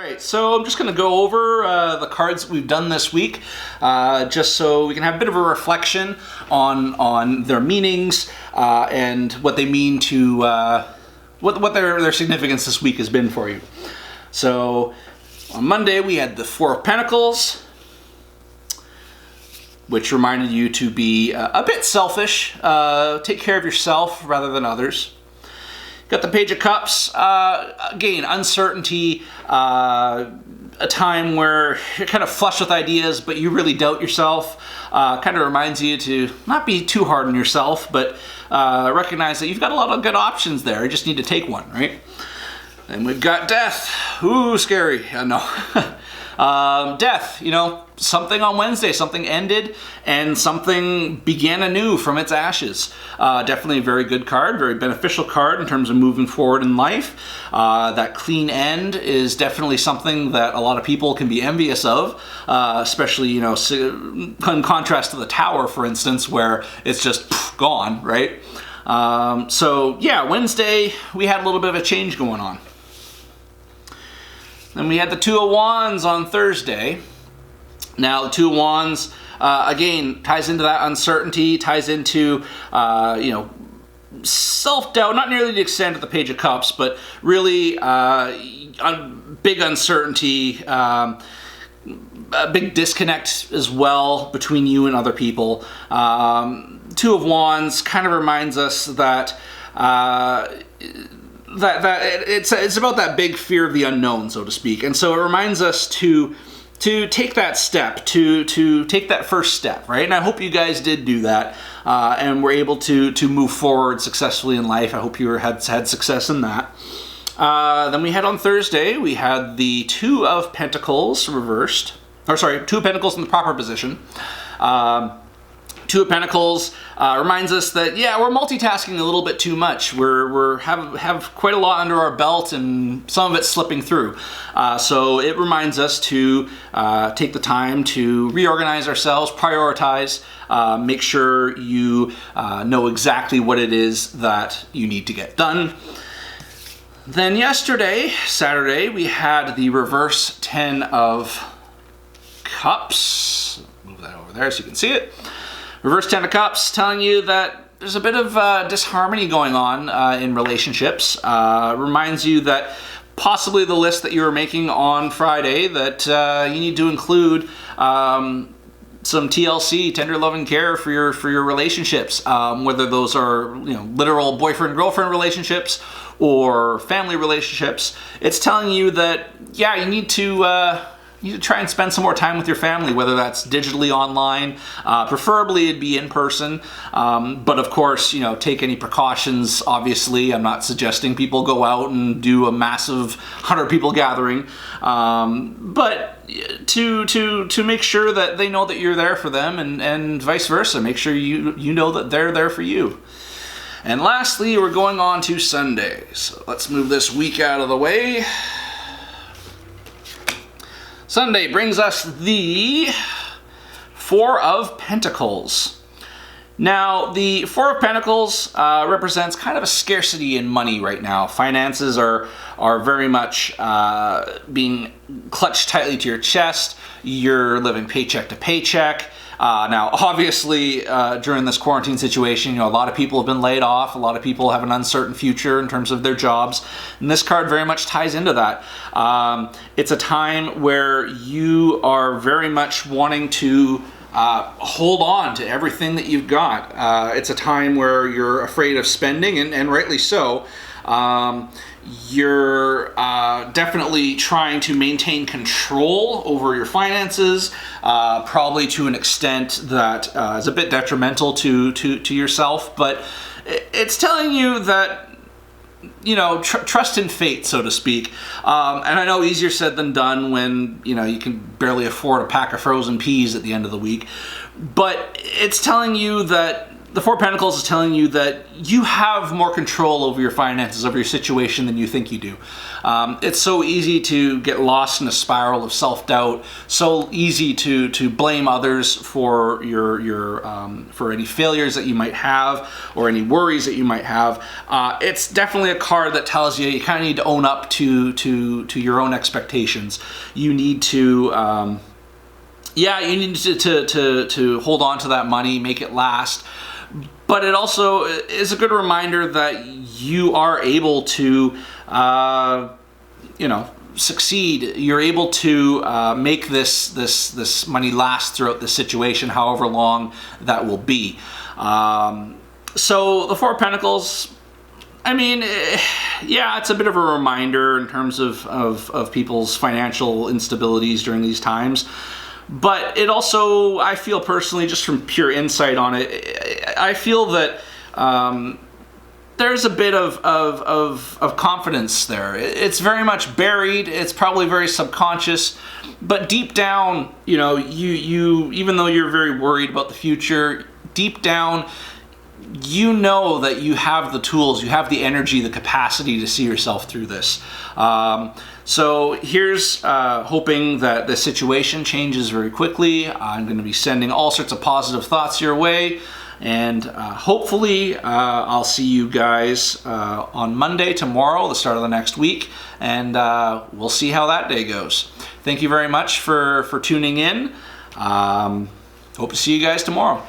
Alright, so I'm just going to go over the cards that we've done this week, just so we can have a bit of a reflection on their meanings and what they mean to, what their significance this week has been for you. So, on Monday we had the Four of Pentacles, which reminded you to be a bit selfish, take care of yourself rather than others. Got the Page of Cups, again, uncertainty, a time where you're kind of flush with ideas, but you really doubt yourself. Kind of reminds you to not be too hard on yourself, but recognize that you've got a lot of good options there. You just need to take one, right? Then we've got Death. Ooh, scary. No. Death, you know, something on Wednesday, something ended and something began anew from its ashes. Definitely a very good card, very beneficial card in terms of moving forward in life. That clean end is definitely something that a lot of people can be envious of, especially, you know, in contrast to the Tower, for instance, where it's just gone, right? So yeah, Wednesday we had a little bit of a change going on. Then we had the Two of Wands on Thursday. Now, the Two of Wands, again, ties into that uncertainty, ties into, you know, self-doubt, not nearly the extent of the Page of Cups, but really big uncertainty, a big disconnect as well between you and other people. Two of Wands kind of reminds us that it's about that big fear of the unknown, so to speak. And so it reminds us to take that step, to take that first step, right? And I hope you guys did do that and were able to move forward successfully in life. I hope you had success in that. Then we had on Thursday, we had the Two of Pentacles reversed. Or sorry, Two of Pentacles in the proper position. Two of Pentacles reminds us that, yeah, we're multitasking a little bit too much. We're have quite a lot under our belt and some of it's slipping through. So it reminds us to take the time to reorganize ourselves, prioritize, make sure you know exactly what it is that you need to get done. Then yesterday, Saturday, we had the reverse Ten of Cups. Move that over there so you can see it. Reverse Ten of Cups telling you that there's a bit of disharmony going on in relationships. Reminds you that possibly the list that you were making on Friday that you need to include some TLC, tender love and care for your relationships, whether those are, you know, literal boyfriend-girlfriend relationships or family relationships. It's telling you that, yeah, you need to try and spend some more time with your family, whether that's digitally, online, preferably it'd be in person, but of course, you know, take any precautions. Obviously, I'm not suggesting people go out and do a massive 100 people gathering, but to make sure that they know that you're there for them, and vice versa, make sure you know that they're there for you. And lastly, we're going on to Sunday, so let's move this week out of the way. Sunday brings us the Four of Pentacles. Now, the Four of Pentacles represents kind of a scarcity in money right now. Finances are very much being clutched tightly to your chest. You're living paycheck to paycheck. Now, obviously, during this quarantine situation, you know, a lot of people have been laid off. A lot of people have an uncertain future in terms of their jobs. And this card very much ties into that. It's a time where you are very much wanting to hold on to everything that you've got. It's a time where you're afraid of spending, and rightly so. You're definitely trying to maintain control over your finances, probably to an extent that is a bit detrimental to yourself, but it's telling you that, you know, trust in fate, so to speak. And I know easier said than done when, you know, you can barely afford a pack of frozen peas at the end of the week, but it's telling you that the Four of Pentacles is telling you that you have more control over your finances, over your situation than you think you do. It's so easy to get lost in a spiral of self-doubt, so easy to blame others for for any failures that you might have or any worries that you might have. It's definitely a card that tells you kind of need to own up to your own expectations. You need to you need to hold on to that money, make it last. But it also is a good reminder that you are able to, succeed. You're able to make this money last throughout the situation, however long that will be. So the Four of Pentacles, I mean, yeah, it's a bit of a reminder in terms of people's financial instabilities during these times. But it also, I feel personally, just from pure insight on it, I feel that there's a bit of confidence there. It's very much buried. It's probably very subconscious. But deep down, you even though you're very worried about the future, deep down, you know that you have the tools, you have the energy, the capacity to see yourself through this. So here's hoping that the situation changes very quickly. I'm going to be sending all sorts of positive thoughts your way, and hopefully I'll see you guys on Monday, tomorrow, the start of the next week, and we'll see how that day goes. Thank you very much for tuning in. Hope to see you guys tomorrow.